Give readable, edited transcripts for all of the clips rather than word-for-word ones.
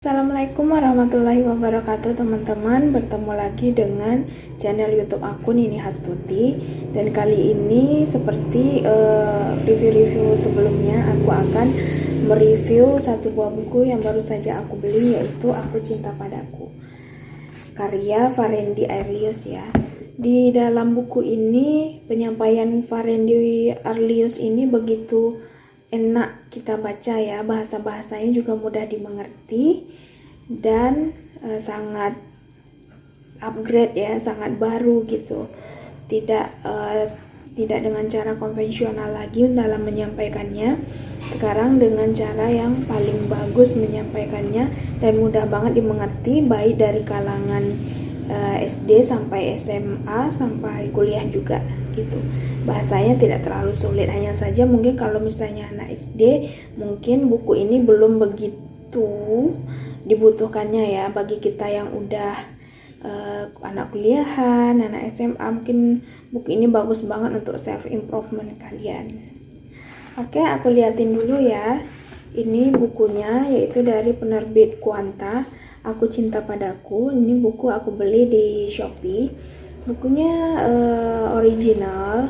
Assalamualaikum warahmatullahi wabarakatuh teman-teman. Bertemu lagi dengan channel YouTube aku Nini Hastuti. Dan kali ini seperti review-review sebelumnya, aku akan mereview satu buah buku yang baru saja aku beli, yaitu Aku Cinta Padaku, karya Farendi Aurelius ya. Di dalam buku ini penyampaian Farendi Aurelius ini begitu enak kita baca ya, bahasa-bahasanya juga mudah dimengerti dan sangat upgrade ya, sangat baru gitu. Tidak dengan cara konvensional lagi dalam menyampaikannya. Sekarang dengan cara yang paling bagus menyampaikannya dan mudah banget dimengerti, baik dari kalangan SD sampai SMA sampai kuliah juga gitu. Bahasanya tidak terlalu sulit, hanya saja mungkin kalau misalnya anak SD mungkin buku ini belum begitu dibutuhkannya ya. Bagi kita yang udah anak kuliahan, anak SMA, mungkin buku ini bagus banget untuk self improvement kalian. Oke, aku liatin dulu ya. Ini bukunya, yaitu dari penerbit Quanta, Aku Cinta Padaku. Ini buku aku beli di Shopee. Bukunya original.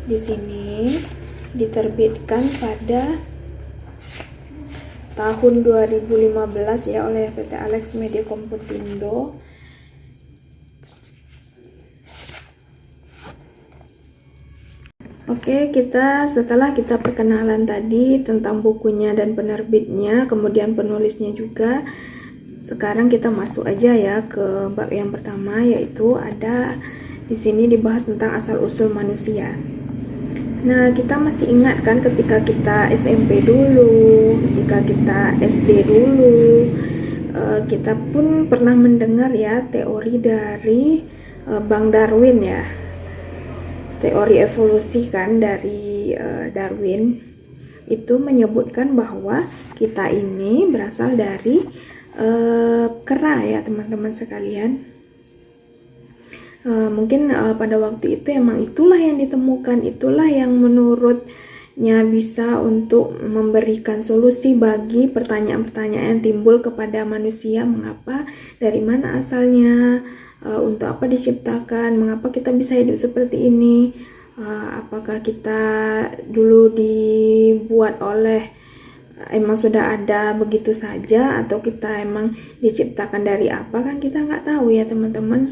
Di sini diterbitkan pada tahun 2015 ya oleh PT Alex Media Komputindo. Oke, setelah kita perkenalan tadi tentang bukunya dan penerbitnya, kemudian penulisnya juga, sekarang kita masuk aja ya ke bab yang pertama, yaitu ada di sini dibahas tentang asal-usul manusia. Nah, kita masih ingat kan ketika kita SMP dulu, ketika kita SD dulu, kita pun pernah mendengar ya teori dari Bang Darwin ya, teori evolusi kan dari Darwin. Itu menyebutkan bahwa kita ini berasal dari kera ya teman-teman sekalian. Mungkin pada waktu itu emang itulah yang ditemukan, itulah yang menurutnya bisa untuk memberikan solusi bagi pertanyaan-pertanyaan yang timbul kepada manusia. Mengapa, dari mana asalnya, untuk apa diciptakan, mengapa kita bisa hidup seperti ini, apakah kita dulu dibuat oleh emang sudah ada begitu saja, atau kita emang diciptakan dari apa, kan kita nggak tahu ya teman-teman.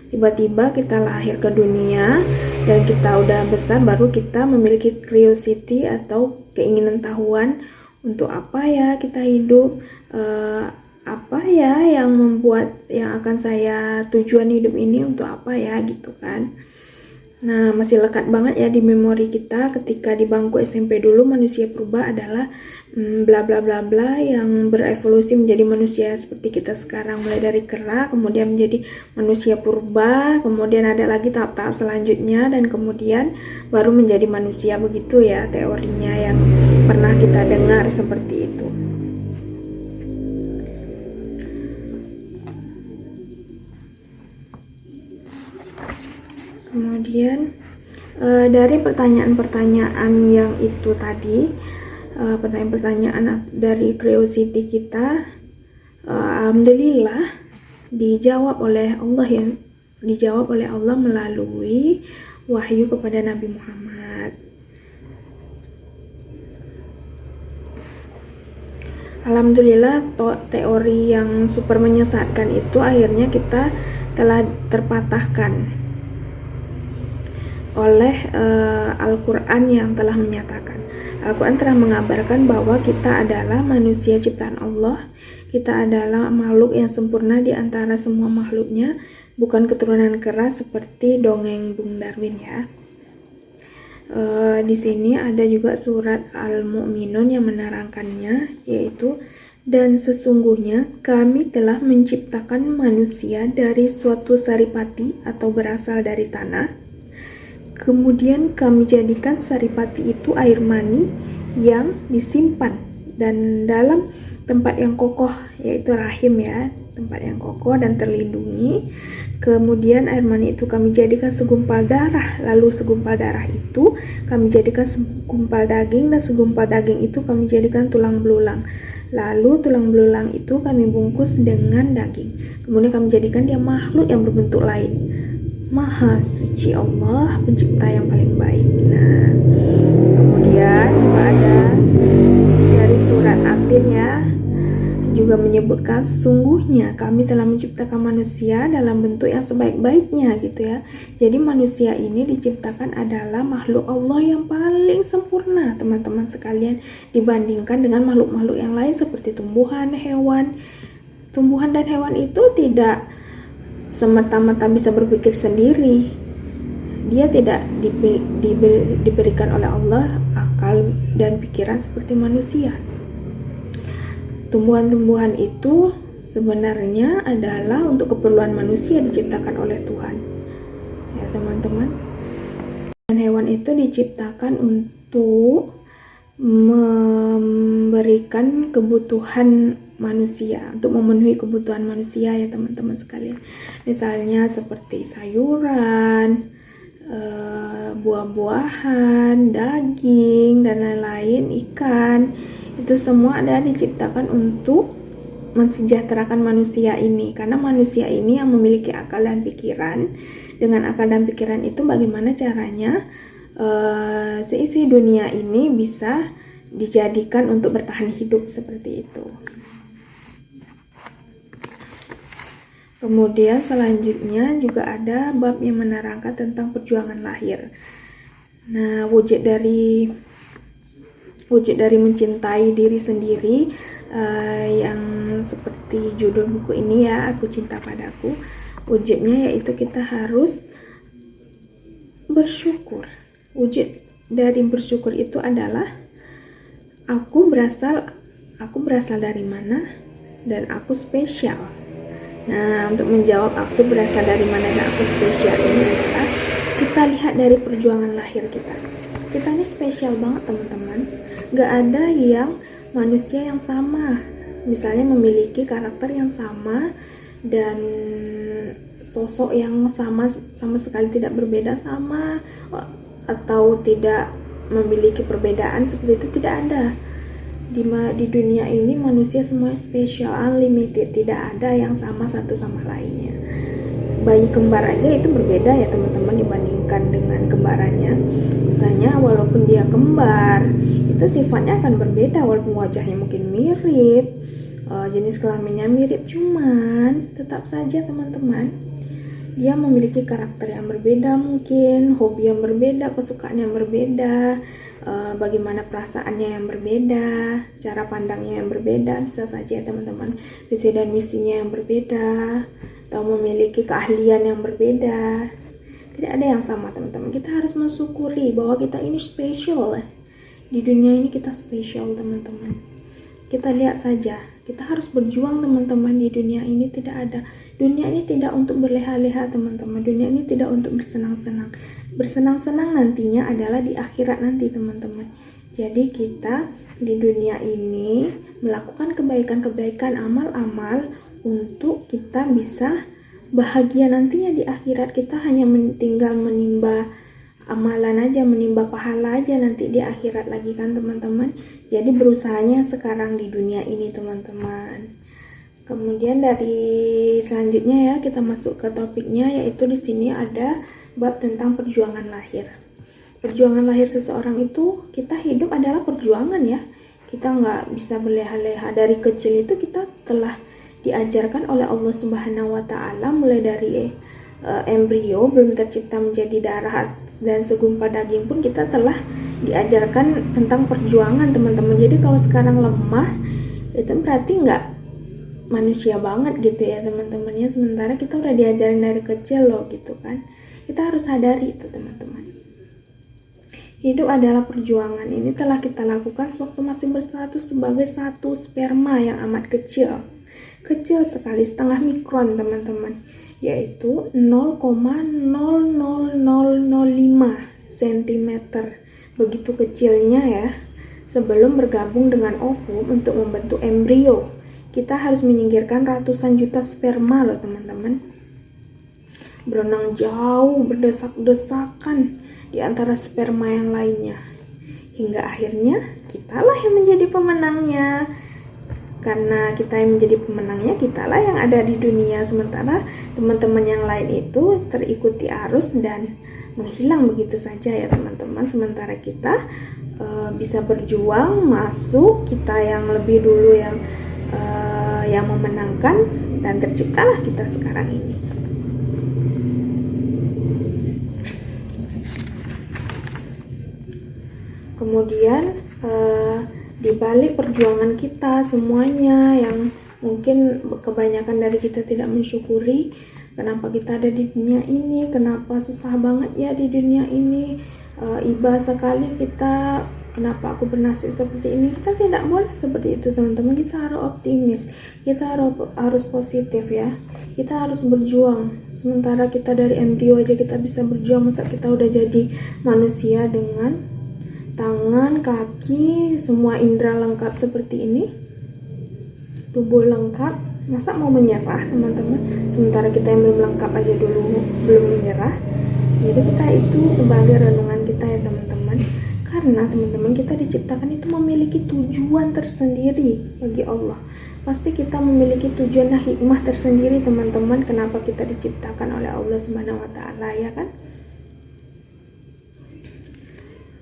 Tiba-tiba kita lahir ke dunia dan kita udah besar baru kita memiliki curiosity atau keinginan tahuan, untuk apa ya kita hidup, apa ya yang membuat, yang akan saya tujuan hidup ini untuk apa ya gitu kan. Nah, masih lekat banget ya di memori kita ketika di bangku SMP dulu, manusia purba adalah bla bla bla bla yang berevolusi menjadi manusia seperti kita sekarang, mulai dari kera kemudian menjadi manusia purba, kemudian ada lagi tahap-tahap selanjutnya dan kemudian baru menjadi manusia. Begitu ya teorinya yang pernah kita dengar seperti itu. Kemudian dari pertanyaan-pertanyaan yang itu tadi, pertanyaan-pertanyaan dari curiosity kita, alhamdulillah dijawab oleh Allah melalui wahyu kepada Nabi Muhammad. Alhamdulillah teori yang super menyesatkan itu akhirnya kita telah terpatahkan oleh Al-Quran yang telah menyatakan. Al-Quran telah mengabarkan bahwa kita adalah manusia ciptaan Allah, kita adalah makhluk yang sempurna di antara semua makhluknya, bukan keturunan kera seperti dongeng Bung Darwin ya. Di sini ada juga surat Al-Mu'minun yang menerangkannya, yaitu dan sesungguhnya kami telah menciptakan manusia dari suatu saripati atau berasal dari tanah. Kemudian kami jadikan saripati itu air mani yang disimpan dan dalam tempat yang kokoh, yaitu rahim ya, tempat yang kokoh dan terlindungi. Kemudian air mani itu kami jadikan segumpal darah, lalu segumpal darah itu kami jadikan segumpal daging, dan segumpal daging itu kami jadikan tulang belulang. Lalu tulang belulang itu kami bungkus dengan daging. Kemudian kami jadikan dia makhluk yang berbentuk lain. Maha suci Allah, pencipta yang paling baik. Nah, kemudian juga ada dari surat Atin ya, juga menyebutkan sesungguhnya kami telah menciptakan manusia dalam bentuk yang sebaik-baiknya gitu ya. Jadi manusia ini diciptakan adalah makhluk Allah yang paling sempurna teman-teman sekalian, dibandingkan dengan makhluk-makhluk yang lain seperti tumbuhan, hewan. Tumbuhan dan hewan itu tidak semata-mata bisa berpikir sendiri. Dia tidak diberikan oleh Allah akal dan pikiran seperti manusia. Tumbuhan-tumbuhan itu sebenarnya adalah untuk keperluan manusia, diciptakan oleh Tuhan. Ya teman-teman. Dan hewan itu diciptakan untuk memberikan kebutuhan manusia, untuk memenuhi kebutuhan manusia ya teman-teman sekalian. Misalnya seperti sayuran, buah-buahan, daging, dan lain-lain, ikan. Itu semua ada diciptakan untuk mensejahterakan manusia ini, karena manusia ini yang memiliki akal dan pikiran. Dengan akal dan pikiran itu bagaimana caranya seisi dunia ini bisa dijadikan untuk bertahan hidup seperti itu. Kemudian selanjutnya juga ada bab yang menerangkan tentang perjuangan lahir. Nah, wujud dari mencintai diri sendiri, yang seperti judul buku ini ya, Aku Cinta Padaku. Wujudnya yaitu kita harus bersyukur. Wujud dari bersyukur itu adalah aku berasal dari mana dan aku spesial. Nah, untuk menjawab aku berasal dari mana dan aku spesial ini adalah kita lihat dari perjuangan lahir kita. Kita ini spesial banget teman-teman. Gak ada yang manusia yang sama, misalnya memiliki karakter yang sama dan sosok yang sama sekali tidak berbeda sama, atau tidak memiliki perbedaan seperti itu, tidak ada. Di dunia ini manusia semua spesial, unlimited, tidak ada yang sama satu sama lainnya. Bayi kembar aja itu berbeda ya teman-teman dibandingkan dengan kembarannya. Misalnya walaupun dia kembar, itu sifatnya akan berbeda walaupun wajahnya mungkin mirip, jenis kelaminnya mirip, cuman tetap saja teman-teman dia memiliki karakter yang berbeda, mungkin hobi yang berbeda, kesukaan yang berbeda, bagaimana perasaannya yang berbeda, cara pandangnya yang berbeda, bisa saja teman-teman, visi dan misinya yang berbeda, atau memiliki keahlian yang berbeda. Tidak ada yang sama teman-teman. Kita harus mensyukuri bahwa kita ini spesial. Di dunia ini kita spesial teman-teman. Kita lihat saja, kita harus berjuang teman-teman. Di dunia ini tidak ada. Dunia ini tidak untuk berleha-leha teman-teman. Dunia ini tidak untuk bersenang-senang. Bersenang-senang nantinya adalah di akhirat nanti teman-teman. Jadi kita di dunia ini melakukan kebaikan-kebaikan, amal-amal untuk kita bisa bahagia nantinya di akhirat. Kita hanya tinggal menimba amalan aja, menimba pahala aja nanti di akhirat lagi kan teman-teman. Jadi berusahanya sekarang di dunia ini teman-teman. Kemudian dari selanjutnya ya kita masuk ke topiknya, yaitu di sini ada bab tentang perjuangan lahir. Perjuangan lahir seseorang itu, kita hidup adalah perjuangan ya. Kita nggak bisa berleha-leha. Dari kecil itu kita telah diajarkan oleh Allah Subhanahu wa Ta'ala, mulai dari embrio belum tercipta menjadi darah dan segumpal daging pun kita telah diajarkan tentang perjuangan teman-teman. Jadi kalau sekarang lemah itu berarti nggak manusia banget gitu ya teman-temannya, sementara kita udah diajarin dari kecil loh gitu kan. Kita harus sadari itu teman-teman. Hidup adalah perjuangan. Ini telah kita lakukan sewaktu masih berstatus sebagai satu sperma yang amat kecil sekali, setengah mikron teman-teman, yaitu 0,00005 cm. Begitu kecilnya ya. Sebelum bergabung dengan ovum untuk membentuk embrio, kita harus menyingkirkan ratusan juta sperma loh teman-teman. Berenang jauh, berdesak-desakan di antara sperma yang lainnya, hingga akhirnya kitalah yang menjadi pemenangnya. karena kita yang menjadi pemenangnya, kitalah yang ada di dunia, sementara teman-teman yang lain itu terikuti arus dan menghilang begitu saja ya teman-teman. Sementara kita bisa berjuang masuk, kita yang lebih dulu yang memenangkan, dan terciptalah kita sekarang ini. Kemudian di balik perjuangan kita semuanya yang mungkin kebanyakan dari kita tidak mensyukuri kenapa kita ada di dunia ini, kenapa susah banget ya di dunia ini, iba sekali kita, kenapa aku bernasib seperti ini. Kita tidak boleh seperti itu teman-teman, kita harus optimis, kita harus positif ya, kita harus berjuang. Sementara kita dari embrio aja kita bisa berjuang, masa kita udah jadi manusia dengan tangan, kaki, semua indera lengkap seperti ini, tubuh lengkap, masa mau menyerah teman-teman? Sementara kita yang belum lengkap aja dulu belum menyerah. Jadi kita itu sebagai renungan kita ya teman-teman, karena teman-teman kita diciptakan itu memiliki tujuan tersendiri bagi Allah. Pasti kita memiliki tujuan dan hikmah tersendiri teman-teman, kenapa kita diciptakan oleh Allah Subhanahu wa Ta'ala, ya kan?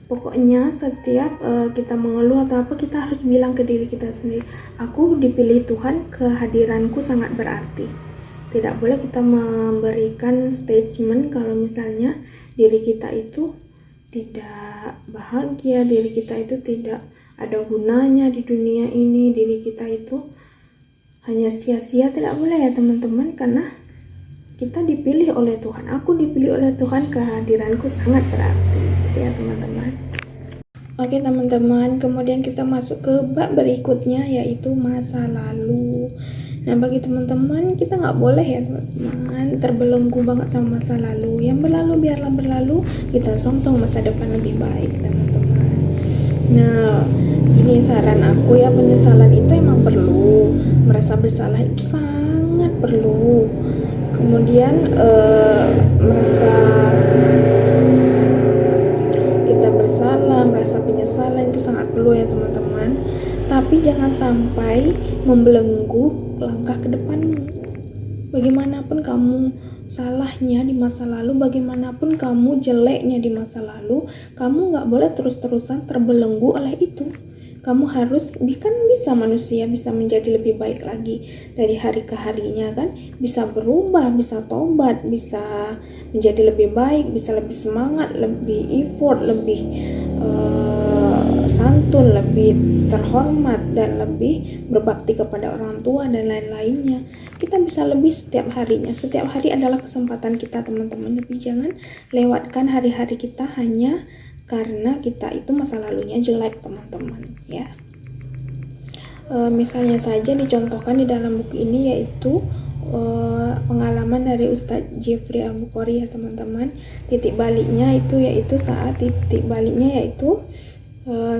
Pokoknya setiap kita mengeluh atau apa, kita harus bilang ke diri kita sendiri, aku dipilih Tuhan, kehadiranku sangat berarti. Tidak boleh kita memberikan statement kalau misalnya diri kita itu tidak bahagia, diri kita itu tidak ada gunanya di dunia ini, diri kita itu hanya sia-sia. Tidak boleh ya teman-teman, karena kita dipilih oleh Tuhan. Aku dipilih oleh Tuhan, kehadiranku sangat berarti, gitu ya teman-teman. Oke teman-teman, kemudian kita masuk ke bab berikutnya, yaitu masa lalu. Nah bagi teman-teman, kita nggak boleh ya teman-teman terbelenggu banget sama masa lalu. Yang berlalu biarlah berlalu, kita song-song masa depan lebih baik teman-teman. Nah ini saran aku ya, penyesalan itu emang perlu, merasa bersalah itu sangat perlu. Kemudian merasa kita bersalah, merasa penyesalan itu sangat perlu ya teman-teman. Tapi jangan sampai membelenggu langkah ke depanmu. Bagaimanapun kamu salahnya di masa lalu, bagaimanapun kamu jeleknya di masa lalu, kamu gak boleh terus-terusan terbelenggu oleh itu. Kamu harus, kan bisa manusia bisa menjadi lebih baik lagi dari hari ke harinya kan, bisa berubah, bisa tobat, bisa menjadi lebih baik, bisa lebih semangat, lebih effort, lebih santun, lebih terhormat, dan lebih berbakti kepada orang tua dan lain-lainnya. Kita bisa lebih setiap harinya. Setiap hari adalah kesempatan kita teman-teman, tapi jangan lewatkan hari-hari kita hanya karena kita itu masa lalunya jelek teman-teman ya. Misalnya saja dicontohkan di dalam buku ini, yaitu pengalaman dari Ustadz Jeffrey Al-Bukhari ya teman-teman. Titik baliknya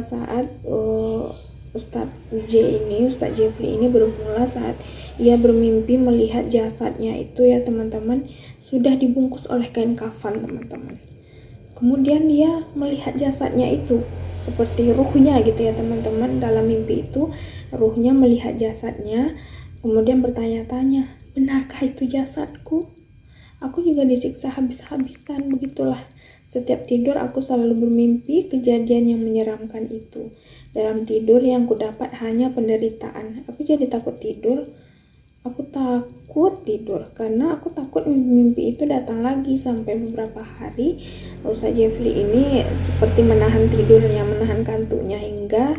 saat Ustadz Jeffrey ini bermula saat ia bermimpi melihat jasadnya itu ya teman-teman sudah dibungkus oleh kain kafan teman-teman. Kemudian dia melihat jasadnya itu seperti ruhnya gitu ya teman-teman. Dalam mimpi itu ruhnya melihat jasadnya, kemudian bertanya-tanya, benarkah itu jasadku? Aku juga disiksa habis-habisan, begitulah. Setiap tidur aku selalu bermimpi kejadian yang menyeramkan itu. Dalam tidur yang kudapat hanya penderitaan. Aku jadi takut tidur. Aku takut tidur karena aku takut mimpi itu datang lagi. Sampai beberapa hari Ustadz Jeffrey ini seperti menahan tidurnya, menahan kantuknya, hingga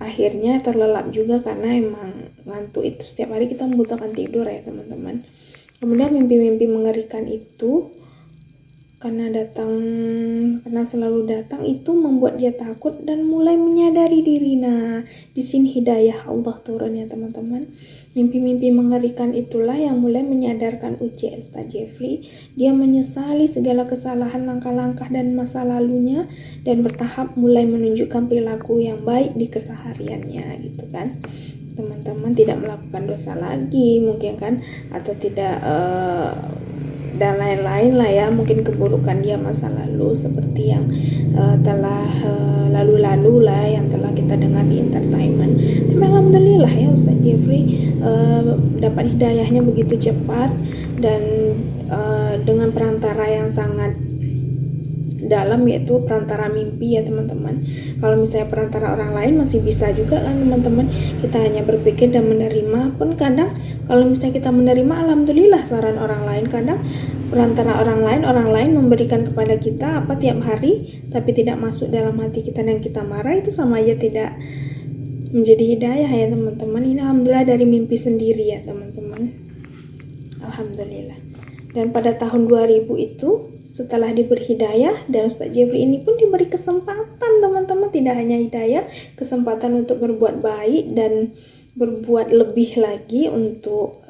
akhirnya terlelap juga, karena emang ngantuk itu setiap hari kita membutuhkan tidur ya teman-teman. Kemudian mimpi-mimpi mengerikan itu karena selalu datang itu membuat dia takut dan mulai menyadari diri. Nah, di sini hidayah Allah turun ya teman-teman. Mimpi-mimpi mengerikan itulah yang mulai menyadarkan Ustadz Jeffrey. Dia menyesali segala kesalahan, langkah-langkah dan masa lalunya, dan bertahap mulai menunjukkan perilaku yang baik di kesehariannya gitu kan. Teman-teman tidak melakukan dosa lagi mungkin kan, atau tidak dan lain-lain lah ya, mungkin keburukan dia masa lalu seperti yang telah lalu-lalu lah yang telah kita kita dengar di entertainment. Tapi alhamdulillah ya Ustaz Jeffrey dapat hidayahnya begitu cepat dan dengan perantara yang sangat dalam, yaitu perantara mimpi ya teman-teman. Kalau misalnya perantara orang lain masih bisa juga kan teman-teman, kita hanya berpikir dan menerima. Pun kadang kalau misalnya kita menerima, alhamdulillah saran orang lain. Kadang perantara orang lain memberikan kepada kita apa tiap hari, tapi tidak masuk dalam hati kita dan kita marah, itu sama aja tidak menjadi hidayah ya teman-teman. Ini alhamdulillah dari mimpi sendiri ya teman-teman, alhamdulillah. Dan pada tahun 2000 itu setelah diberi hidayah, dan Ustaz Jeffrey ini pun diberi kesempatan teman-teman, tidak hanya hidayah, kesempatan untuk berbuat baik dan berbuat lebih lagi untuk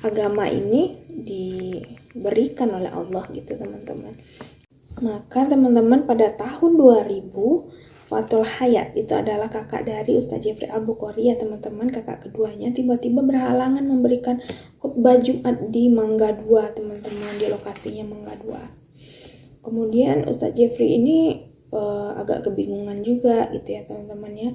agama ini diberikan oleh Allah gitu teman-teman. Maka teman-teman, pada tahun 2000 Fatul Hayat itu adalah kakak dari Ustaz Jeffrey Al-Bukhari ya teman-teman, kakak keduanya, tiba-tiba berhalangan memberikan khutbah Jumat di Mangga 2 teman-teman, di lokasinya Mangga 2. Kemudian Ustaz Jeffrey ini agak kebingungan juga gitu ya teman-teman ya.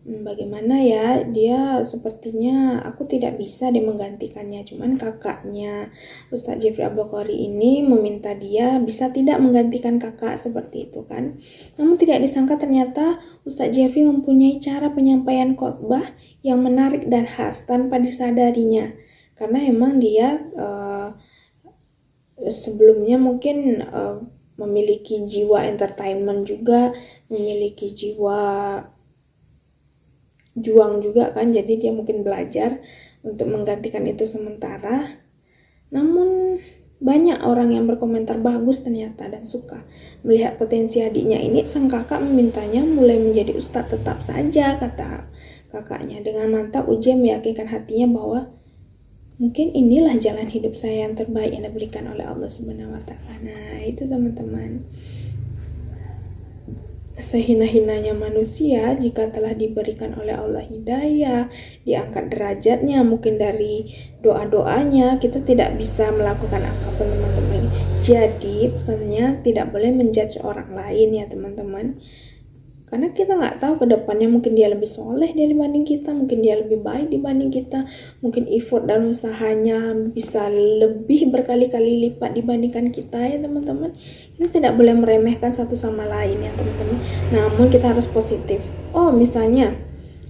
Bagaimana ya, dia sepertinya aku tidak bisa dia menggantikannya. Cuman kakaknya Ustaz Jeffrey Al-Bukhari ini meminta dia bisa tidak menggantikan kakak seperti itu kan. Namun tidak disangka ternyata Ustaz Jeffrey mempunyai cara penyampaian khotbah yang menarik dan khas tanpa disadarinya. Karena emang dia sebelumnya mungkin memiliki jiwa entertainment juga, memiliki jiwa juang juga kan, jadi dia mungkin belajar untuk menggantikan itu sementara. Namun banyak orang yang berkomentar bagus ternyata dan suka melihat potensi adiknya ini. Sang kakak memintanya mulai menjadi ustadz tetap saja, kata kakaknya. Dengan mantap Uje meyakinkan hatinya bahwa mungkin inilah jalan hidup saya yang terbaik yang diberikan oleh Allah Subhanahu wa Ta'ala. Nah, itu teman-teman, sehina-hinanya manusia jika telah diberikan oleh Allah hidayah, diangkat derajatnya mungkin dari doa-doanya, kita tidak bisa melakukan apapun teman-teman. Jadi pesannya tidak boleh menjudge orang lain ya teman-teman, karena kita nggak tahu ke depannya, mungkin dia lebih soleh dibanding kita, mungkin dia lebih baik dibanding kita, mungkin effort dan usahanya bisa lebih berkali-kali lipat dibandingkan kita ya teman-teman. Kita tidak boleh meremehkan satu sama lain ya teman-teman, namun kita harus positif. Oh misalnya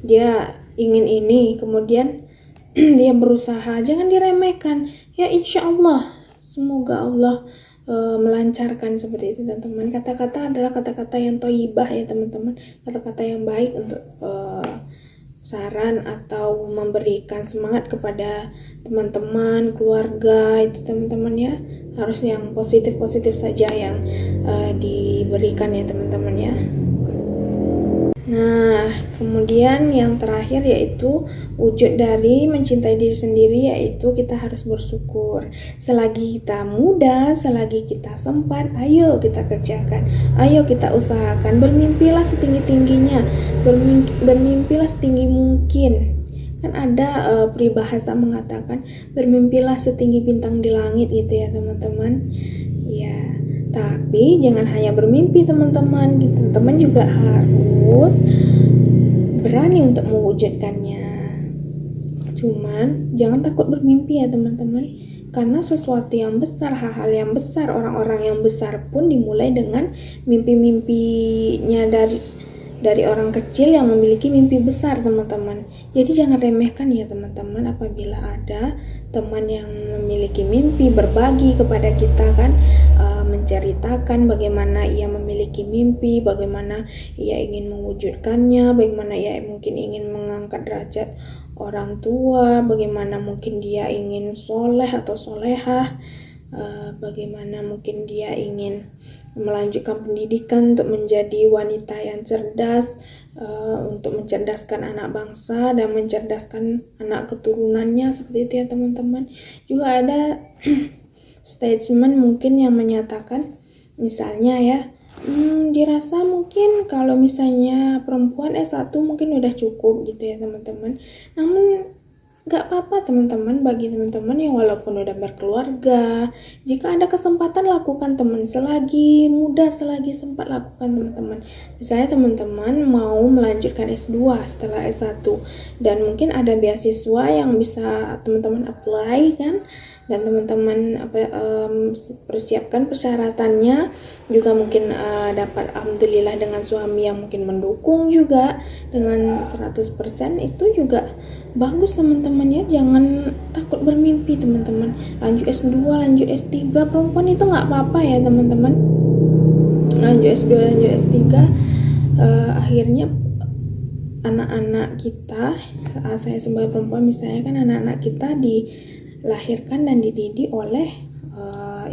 dia ingin ini, kemudian dia berusaha, jangan diremehkan ya, insya Allah semoga Allah melancarkan seperti itu teman-teman. Kata-kata adalah kata-kata yang thayyibah ya teman-teman, kata-kata yang baik untuk saran atau memberikan semangat kepada teman-teman, keluarga itu teman-teman ya. Harus yang positif-positif saja yang diberikan ya teman-teman ya. Nah, kemudian yang terakhir yaitu wujud dari mencintai diri sendiri, yaitu kita harus bersyukur. Selagi kita muda, selagi kita sempat, ayo kita kerjakan, ayo kita usahakan, bermimpilah setinggi-tingginya, bermimpilah setinggi mungkin. Kan ada peribahasa mengatakan bermimpilah setinggi bintang di langit gitu ya teman-teman. Ya, tapi jangan hanya bermimpi teman-teman, teman-teman juga harus berani untuk mewujudkannya. Cuman jangan takut bermimpi ya teman-teman, karena sesuatu yang besar, hal-hal yang besar, orang-orang yang besar pun dimulai dengan mimpi-mimpinya dari orang kecil yang memiliki mimpi besar teman-teman. Jadi jangan remehkan ya teman-teman apabila ada teman yang memiliki mimpi, berbagi kepada kita kan, menceritakan bagaimana ia memiliki mimpi, bagaimana ia ingin mewujudkannya, bagaimana ia mungkin ingin mengangkat derajat orang tua, bagaimana mungkin dia ingin soleh atau solehah, bagaimana mungkin dia ingin melanjutkan pendidikan untuk menjadi wanita yang cerdas, untuk mencerdaskan anak bangsa dan mencerdaskan anak keturunannya, seperti itu ya teman-teman. Juga ada statement mungkin yang menyatakan misalnya ya, dirasa mungkin kalau misalnya perempuan S1 mungkin udah cukup gitu ya teman-teman. Namun Gak apa-apa teman-teman, bagi teman-teman yang walaupun udah berkeluarga, jika ada kesempatan lakukan teman, selagi muda, selagi sempat lakukan teman-teman. Misalnya teman-teman mau melanjutkan S2 setelah S1 dan mungkin ada beasiswa yang bisa teman-teman apply kan, dan teman-teman persiapkan persyaratannya juga, mungkin dapat alhamdulillah dengan suami yang mungkin mendukung juga dengan 100%, itu juga bagus teman-teman ya. Jangan takut bermimpi teman-teman, lanjut S2, lanjut S3, perempuan itu nggak apa-apa ya teman-teman, lanjut S2, lanjut S3. Akhirnya anak-anak kita, saya sebagai perempuan misalnya kan, anak-anak kita dilahirkan dan dididik oleh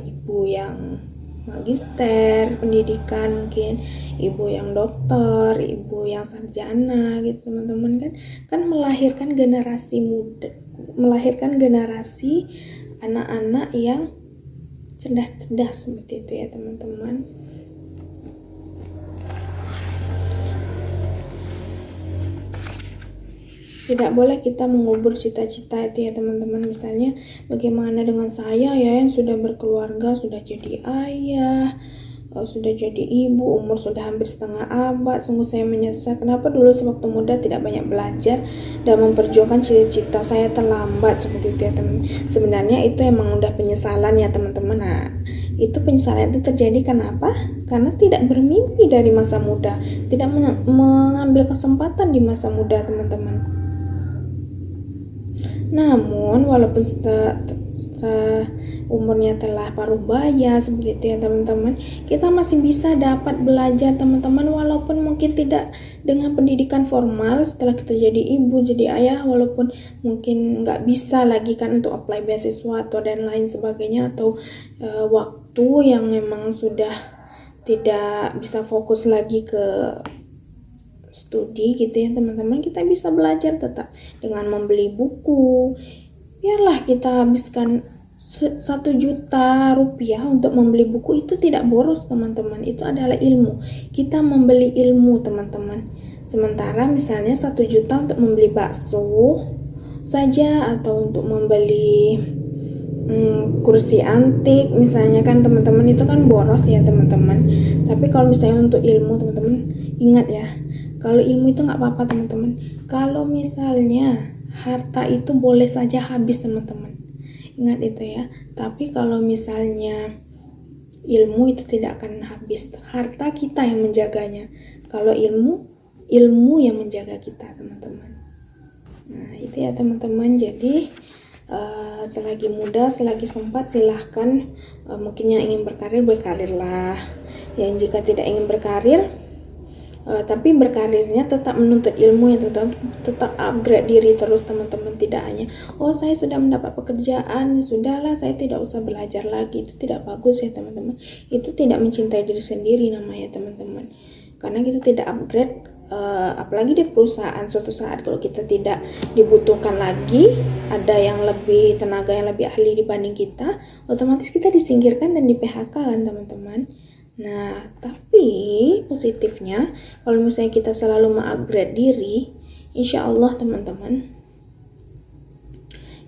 ibu yang magister pendidikan, mungkin ibu yang dokter, ibu yang sarjana gitu teman-teman kan melahirkan generasi muda, melahirkan generasi anak-anak yang cerdas-cerdas seperti itu ya teman-teman. Tidak boleh kita mengubur cita-cita itu ya teman-teman. Misalnya bagaimana dengan saya ya yang sudah berkeluarga, sudah jadi ayah, sudah jadi ibu, umur sudah hampir setengah abad. Sungguh saya menyesal kenapa dulu sewaktu muda tidak banyak belajar dan memperjuangkan cita-cita. Saya terlambat seperti itu ya teman. Sebenarnya itu emang udah penyesalan ya teman-teman. Nah, itu penyesalan itu terjadi kenapa? Karena tidak bermimpi dari masa muda, tidak mengambil kesempatan di masa muda teman-teman. Namun walaupun setelah umurnya telah paruh baya seperti itu ya teman-teman, kita masih bisa dapat belajar teman-teman, walaupun mungkin tidak dengan pendidikan formal. Setelah kita jadi ibu, jadi ayah, walaupun mungkin nggak bisa lagi kan untuk apply beasiswa atau dan lain sebagainya, atau waktu yang memang sudah tidak bisa fokus lagi ke studi gitu ya teman-teman, kita bisa belajar tetap dengan membeli buku. Biarlah kita habiskan 1 juta rupiah untuk membeli buku, itu tidak boros teman-teman, itu adalah ilmu. Kita membeli ilmu teman-teman. Sementara misalnya 1 juta untuk membeli bakso saja, atau untuk membeli kursi antik misalnya kan teman-teman, itu kan boros ya teman-teman. Tapi kalau misalnya untuk ilmu teman-teman, ingat ya, kalau ilmu itu nggak apa-apa teman-teman. Kalau misalnya harta itu boleh saja habis teman-teman, ingat itu ya. Tapi kalau misalnya ilmu itu tidak akan habis, harta kita yang menjaganya. Kalau ilmu yang menjaga kita teman-teman. Nah itu ya teman-teman. Jadi selagi muda, selagi sempat, silahkan. Mungkin yang ingin berkarir, berkarirlah. Yang jika tidak ingin berkarir, tapi berkarirnya tetap menuntut ilmu ya teman-teman, tetap upgrade diri terus teman-teman. Tidak hanya saya sudah mendapat pekerjaan, sudahlah saya tidak usah belajar lagi. Itu tidak bagus ya teman-teman. Itu tidak mencintai diri sendiri namanya teman-teman, karena kita tidak upgrade. Apalagi di perusahaan, suatu saat kalau kita tidak dibutuhkan lagi, ada yang lebih tenaga, yang lebih ahli dibanding kita, otomatis kita disingkirkan dan di PHK kan teman-teman. Nah, tapi positifnya kalau misalnya kita selalu mengupgrade diri, insya Allah teman-teman,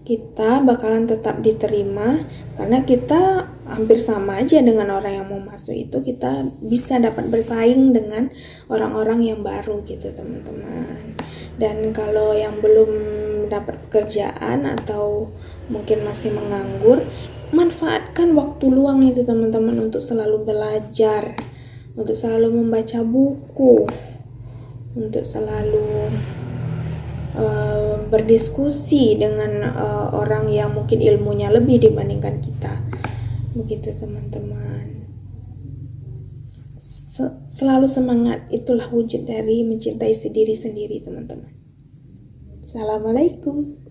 kita bakalan tetap diterima, karena kita hampir sama aja dengan orang yang mau masuk itu. Kita bisa dapat bersaing dengan orang-orang yang baru gitu teman-teman. Dan kalau yang belum dapat pekerjaan atau mungkin masih menganggur, manfaatkan waktu luang itu teman-teman untuk selalu belajar, untuk selalu membaca buku, untuk selalu berdiskusi dengan orang yang mungkin ilmunya lebih dibandingkan kita. Begitu teman-teman. Selalu semangat, itulah wujud dari mencintai diri sendiri teman-teman. Assalamualaikum.